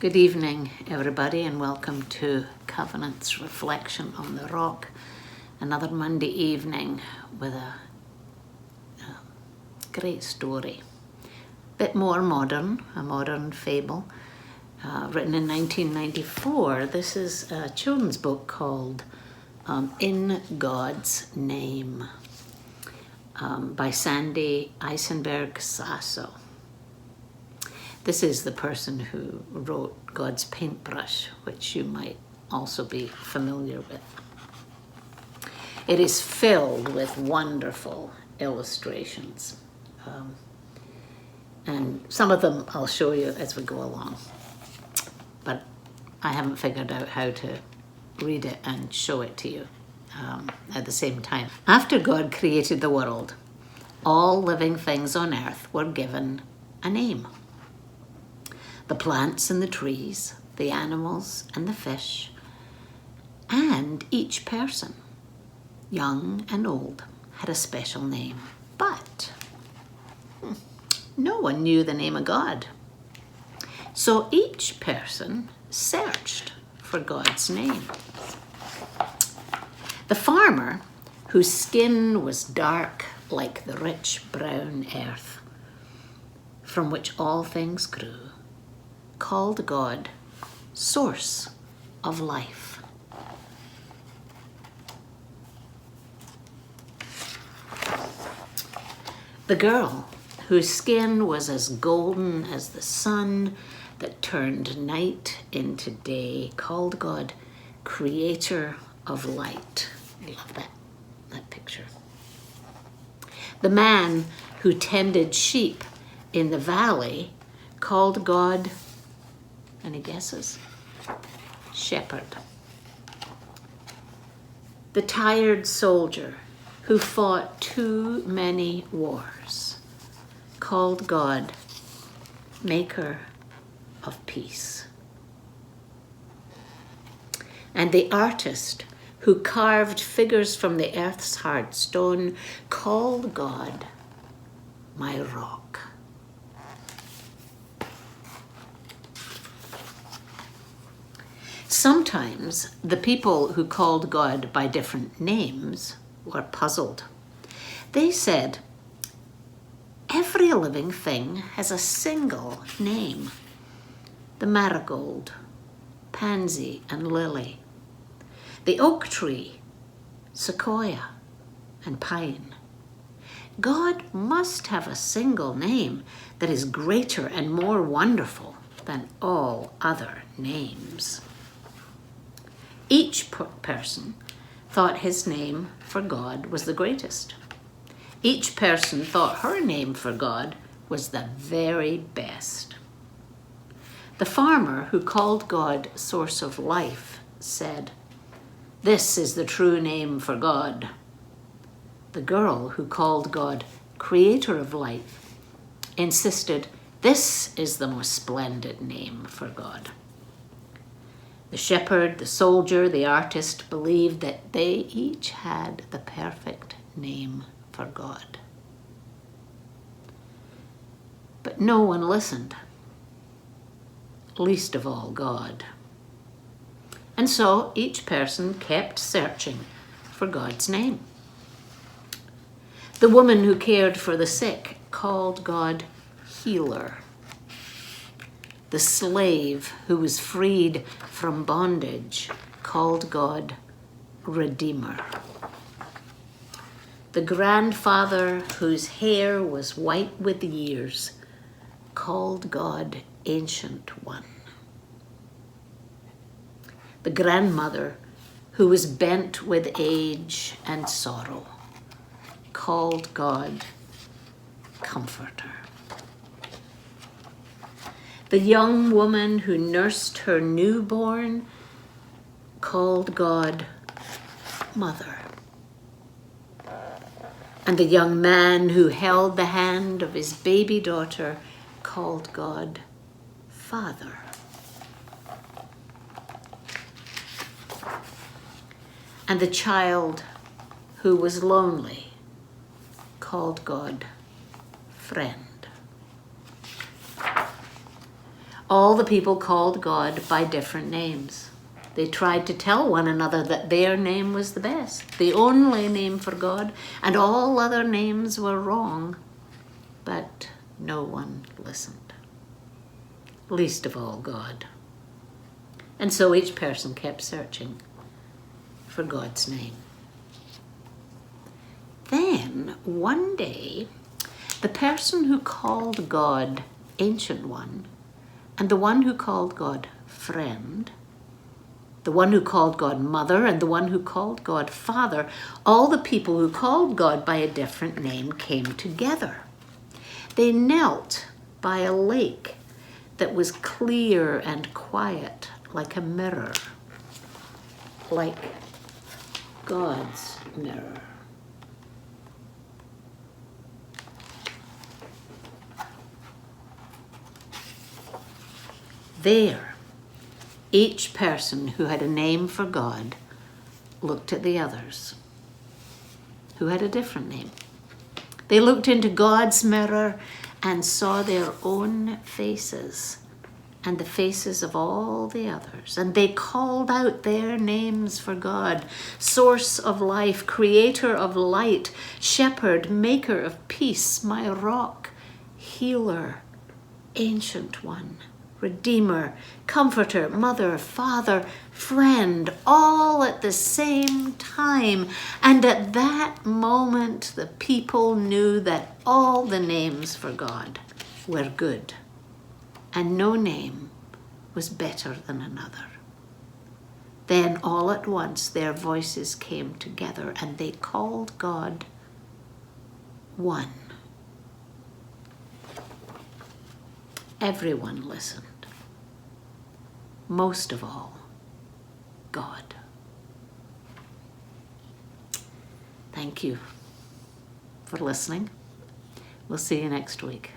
Good evening, everybody, and welcome to Covenant's Reflection on the Rock. Another Monday evening with a great story. Bit more modern, a modern fable, written in 1994. This is a children's book called In God's Name by Sandy Eisenberg Sasso. This is the person who wrote God's Paintbrush, which you might also be familiar with. It is filled with wonderful illustrations. And some of them I'll show you as we go along. But I haven't figured out how to read it and show it to you at the same time. After God created the world, all living things on earth were given a name. The plants and the trees, the animals and the fish, and each person, young and old, had a special name. But no one knew the name of God. So each person searched for God's name. The farmer, whose skin was dark like the rich brown earth from which all things grew, called God source of life. The girl, whose skin was as golden as the sun that turned night into day, called God creator of light. I love that picture. The man who tended sheep in the valley called God, any guesses? Shepherd. The tired soldier who fought too many wars called God maker of peace. And the artist who carved figures from the earth's hard stone called God my rock. Sometimes the people who called God by different names were puzzled. They said, every living thing has a single name. The marigold, pansy, and lily. The oak tree, sequoia, and pine. God must have a single name that is greater and more wonderful than all other names. Each person thought his name for God was the greatest. Each person thought her name for God was the very best. The farmer who called God source of life said, "This is the true name for God." The girl who called God creator of life insisted, "This is the most splendid name for God." The shepherd, the soldier, the artist believed that they each had the perfect name for God. But no one listened, least of all God. And so each person kept searching for God's name. The woman who cared for the sick called God healer. The slave who was freed from bondage called God Redeemer. The grandfather whose hair was white with years called God Ancient One. The grandmother who was bent with age and sorrow called God Comforter. The young woman who nursed her newborn called God Mother. And the young man who held the hand of his baby daughter called God Father. And the child who was lonely called God Friend. All the people called God by different names. They tried to tell one another that their name was the best, the only name for God, and all other names were wrong. But no one listened, least of all God. And so each person kept searching for God's name. Then, one day, the person who called God Ancient One, and the one who called God Friend, the one who called God Mother, and the one who called God Father, all the people who called God by a different name came together. They knelt by a lake that was clear and quiet, like a mirror, like God's mirror. There, each person who had a name for God looked at the others who had a different name. They looked into God's mirror and saw their own faces and the faces of all the others. And they called out their names for God: Source of life, Creator of light, Shepherd, Maker of peace, my rock, Healer, Ancient One, Redeemer, Comforter, Mother, Father, Friend, all at the same time. And at that moment, the people knew that all the names for God were good, and no name was better than another. Then all at once their voices came together and they called God One. Everyone listened. Most of all, God. Thank you for listening. We'll see you next week.